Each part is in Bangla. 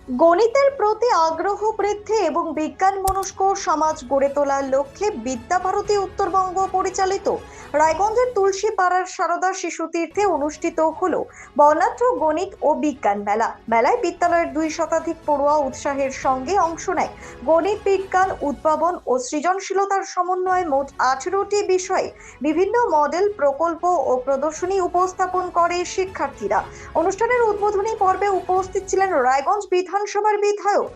গণিতের প্রতি আগ্রহ বৃদ্ধি এবং বিজ্ঞান মনস্ক সমাজ গড়ে তোলার লক্ষ্যে বিদ্যাভারতী উত্তরবঙ্গ পরিচালিত রায়গঞ্জের তুলসীপাড়ার সারদা শিশু তীর্থে অনুষ্ঠিত হলো বর্ণাঢ্য গণিত ও বিজ্ঞান মেলা। মেলায় বিদ্যালয়ের 2 শতাধিক পড়ুয়া উৎসাহের সঙ্গে অংশ নেয়। গণিত, বিজ্ঞান, উদ্ভাবন ও সৃজনশীলতার সমন্বয়ে মোট 18টি বিষয়ে বিভিন্ন মডেল, প্রকল্প ও প্রদর্শনী উপস্থাপন করে শিক্ষার্থীরা। অনুষ্ঠানের উদ্বোধনী পর্বে উপস্থিত ছিলেন রায়গঞ্জ বিধানসভার বিধায়ক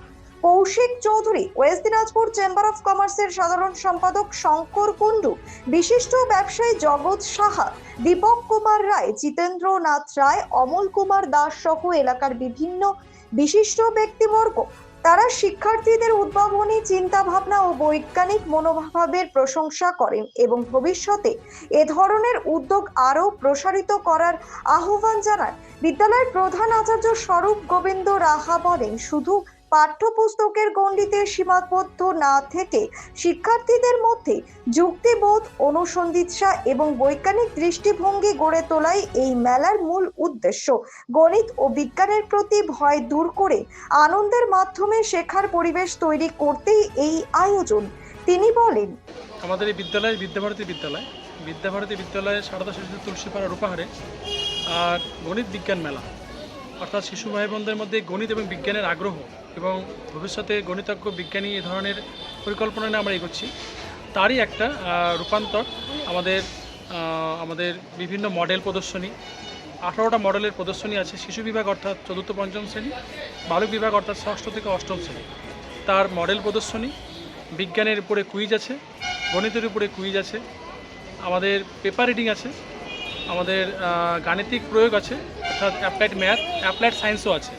Kaushik Chowdhury, west Dinajpur chamber of কমার্সের সাধারণ সম্পাদক শঙ্কর কুণ্ডু, বিশিষ্ট ব্যবসায়ী জগৎ সাহা, দীপক কুমার রায়, জিতেন্দ্রনাথ রায়, অমল কুমার দাস সহ এলাকার বিভিন্ন বিশিষ্ট ব্যক্তিবর্গ। তারা শিক্ষার্থীদের উদ্ভাবনী চিন্তা ভাবনা ও বৈজ্ঞানিক মনোভাবের প্রশংসা করেন এবং ভবিষ্যতে এ ধরনের উদ্যোগ আরও প্রসারিত করার আহ্বান জানান। বিদ্যালয়ের প্রধান আচার্য স্বরূপ গোবিন্দ রাহা বলেন, শুধু পাঠ্যপুস্তকের গণ্ডিতে সীমাবদ্ধ না থেকে শিক্ষার্থীদের মধ্যে যুক্তিবোধ, অনুসন্ধিৎসা এবং বৈজ্ঞানিক দৃষ্টিভঙ্গি গড়ে তোলাই এই মেলার মূল উদ্দেশ্য। গণিত ও বিজ্ঞানের প্রতি ভয় দূর করে আনন্দের মাধ্যমে শেখার পরিবেশ তৈরি করতেই এই আয়োজন। তিনি বলেন, আমাদের এই বিদ্যালয় বিদ্যাভারতী বিদ্যালয়ে সারদা শিশু তুলসীপাড়া রূপাহারে আর গণিত বিজ্ঞান মেলা, অর্থাৎ শিশু ভাই বোনদের মধ্যে গণিত এবং বিজ্ঞানের আগ্রহ এবং ভবিষ্যতে গণিতজ্ঞ, বিজ্ঞানী এ ধরনের পরিকল্পনা নিয়ে আমরা এগোচ্ছি। তারই একটা রূপান্তর আমাদের বিভিন্ন মডেল প্রদর্শনী, 18টা মডেলের প্রদর্শনী আছে। শিশু বিভাগ অর্থাৎ 4র্থ-5ম শ্রেণী, বালক বিভাগ অর্থাৎ 6ষ্ঠ থেকে 8ম শ্রেণী, তার মডেল প্রদর্শনী। বিজ্ঞানের উপরে কুইজ আছে, গণিতের উপরে কুইজ আছে, আমাদের পেপার রিডিং আছে, আমাদের গাণিতিক প্রয়োগ আছে, অর্থাৎ অ্যাপ্লাইড ম্যাথ, অ্যাপ্লাইড সায়েন্সও আছে।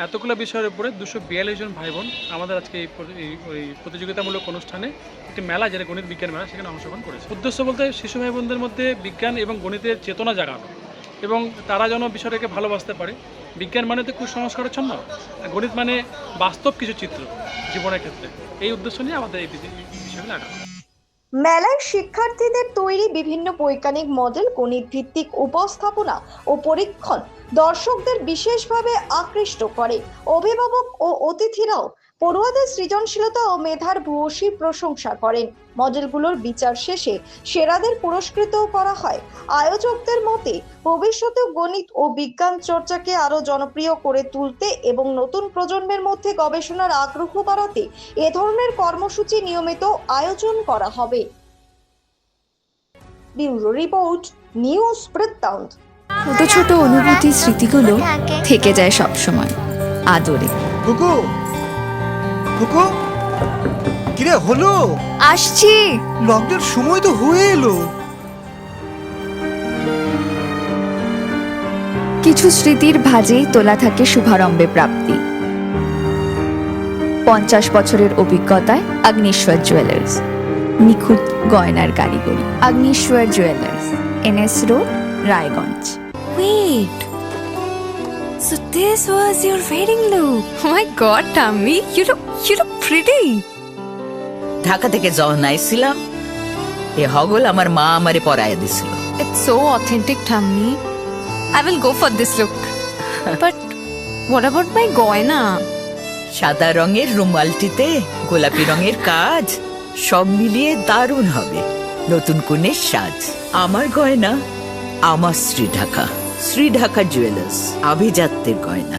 এতগুলো বিষয়ের উপরে 242 জন ভাই বোন আমাদের আজকে এই প্রতিযোগিতামূলক অনুষ্ঠানে একটি মেলা, যেটা গণিত বিজ্ঞান মেলা, সেখানে অংশগ্রহণ করেছে। উদ্দেশ্য বলতে শিশু ভাই বোনদের মধ্যে বিজ্ঞান এবং গণিতের চেতনা জাগানো এবং তারা যেন বিষয়টাকে ভালোবাসতে পারে। বিজ্ঞান মানে তো কুসংস্কারাচ্ছন্ন, গণিত মানে বাস্তব কিছু চিত্র জীবনের ক্ষেত্রে। এই উদ্দেশ্য নিয়ে আমাদের এই বিষয়গুলো আগানো। মেলায় শিক্ষার্থীদের তৈরি বিভিন্ন বৈজ্ঞানিক মডেল, গণিত ভিত্তিক উপস্থাপনা ও পরীক্ষণ দর্শকদের বিশেষভাবে আকৃষ্ট করে। অভিভাবক ও অতিথিরাও পড়ুয়াদের সৃজনশীলতা ও মেধার ভূয়সী প্রশংসা করেন। মডেলগুলোর বিচার শেষে সেরাদের পুরস্কৃত করা হয়। আয়োজকদের মতে ভবিষ্যতে গণিত ও বিজ্ঞান চর্চাকে আরো জনপ্রিয় করে তুলতে এবং নতুন প্রজন্মের মধ্যে গবেষণার আগ্রহ বাড়াতে এ ধরনের কর্মসূচি নিয়মিত আয়োজন করা হবে। ব্যুরো রিপোর্ট, নিউজ বৃত্তান্ত। ছোট ছোট অনুভূতি, স্মৃতিগুলো থেকে যায় সব সময় আদরে। কুকু কুকু, কিরে হলো? আসছি। লকডাউন সময় তো হয়ে এলো। কিছু স্মৃতির ভাজেই তোলা থাকে শুভারম্ভে প্রাপ্তি। 50 বছরের অভিজ্ঞতায় আগ্নেশ্বর জুয়েলার্স, নিখুঁত গয়নার কারিগরি। Agneshwar jewellers, NS road, Raiganj. Wait, so this was your wedding look? Oh my god, Tammy, you look pretty. Dhaka থেকে যখন আইছিলাম, এ হগল আমার মা আমারে পরাইয়া দিছিল। It's so authentic, Tammy. I will go for this look. But what about my goina? সাদা রঙের রুমালটিতে গোলাপি রঙের কাজ, সব মিলিয়ে দারুণ হবে নতুন কনের সাজ। আমার গয়না, আমার শ্রী ঢাকা জুয়েলার্স, আভিজাত্যের গয়না।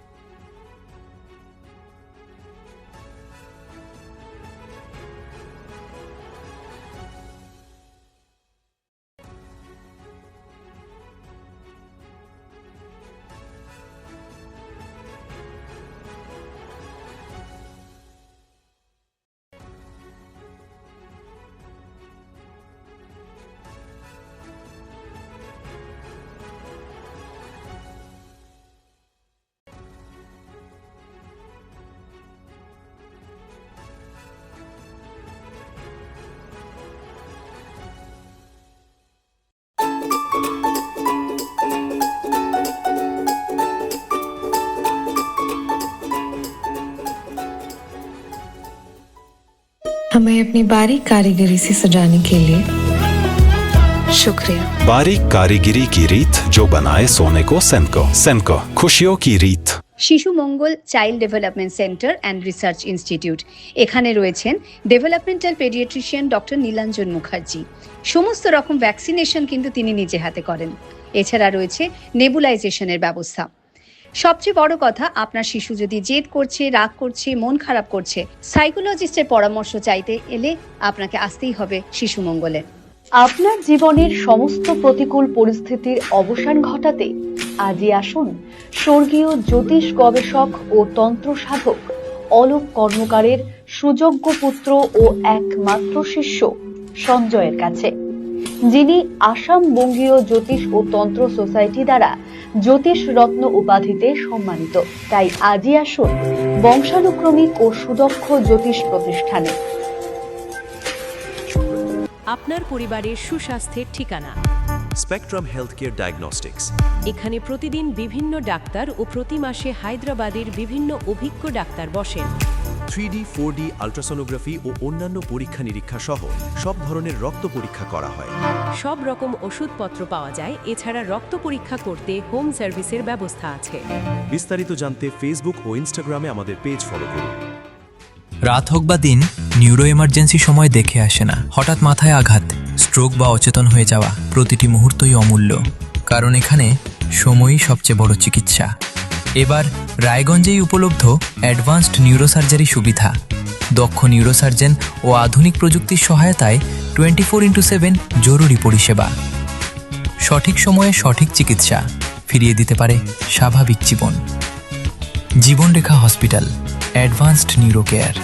हमें अपनी बारीक कारीगरी से सजाने के लिए शुक्रिया। बारीक कारीगरी की रीत जो बनाए सोने को सेनको। खुशियों की रीत। Shishu Mangal child development centre and research institute. এখানে রয়েছেন developmental paediatrician doctor Nilanjan Mukherjee. সমস্ত রকম ভ্যাকসিনেশন কিন্তু তিনি নিজে হাতে করেন। এছাড়া রয়েছে নেবুলাইজেশনের ব্যবস্থা। সবচেয়ে বড় কথা, আপনার শিশু যদি জেদ করছে, রাগ করছে, মন খারাপ করছে, সাইকোলজিস্টের পরামর্শ চাইতে এলে আপনাকে আসতেই হবে শিশু মঙ্গলে। আপনার জীবনের সমস্ত প্রতিকূল পরিস্থিতির অবসান ঘটাতে আজই আসুন স্বর্গীয় জ্যোতিষ গবেষক ও তন্ত্র সাধক অলোক কর্মকারের সুযোগ্য পুত্র ও একমাত্র শিষ্য সঞ্জয়ের কাছে, যিনি আসাম বঙ্গীয় জ্যোতিষ ও তন্ত্র সোসাইটি দ্বারা জ্যোতিষ রত্ন উপাধিতে সম্মানিত। তাই আজই আসুন বংশানুক্রমিক ও সুদক্ষ জ্যোতিষ প্রতিষ্ঠানে। আপনার পরিবারের সুস্বাস্থ্যের ঠিকানা স্পেকট্রাম হেলথকেয়ার ডায়াগনস্টিক্স। এখানে প্রতিদিন বিভিন্ন ডাক্তার ও প্রতি মাসে হায়দ্রাবাদের বিভিন্ন অভিজ্ঞ ডাক্তার বসেন। 3D, 4D আল্ট্রাসোনোগ্রাফি ও অন্যান্য পরীক্ষা নিরীক্ষা সহ সব ধরনের রক্ত পরীক্ষা করা হয়। সব রকম ওষুধপত্র পাওয়া যায়। এছাড়া রক্ত পরীক্ষা করতে হোম সার্ভিসের ব্যবস্থা আছে। বিস্তারিত জানতে ফেসবুক ও ইনস্টাগ্রামে আমাদের পেজ ফলো করুন। রাত হোক বা দিন, নিউরো এমার্জেন্সি সময় দেখে আসে না। হঠাৎ মাথায় আঘাত, স্ট্রোক বা অচেতন হয়ে যাওয়া, প্রতিটি মুহূর্তই অমূল্য। কারণ এখানে সময়ই সবচেয়ে বড় চিকিৎসা। এবার রায়গঞ্জেই উপলব্ধ অ্যাডভান্সড নিউরোসার্জারি সুবিধা। দক্ষ নিউরোসার্জন ও আধুনিক প্রযুক্তির সহায়তায় 24x7 জরুরি পরিষেবা। সঠিক সময়ে সঠিক চিকিৎসা ফিরিয়ে দিতে পারে স্বাভাবিক জীবন। জীবনরেখা হসপিটাল, অ্যাডভান্সড নিউরো কেয়ার।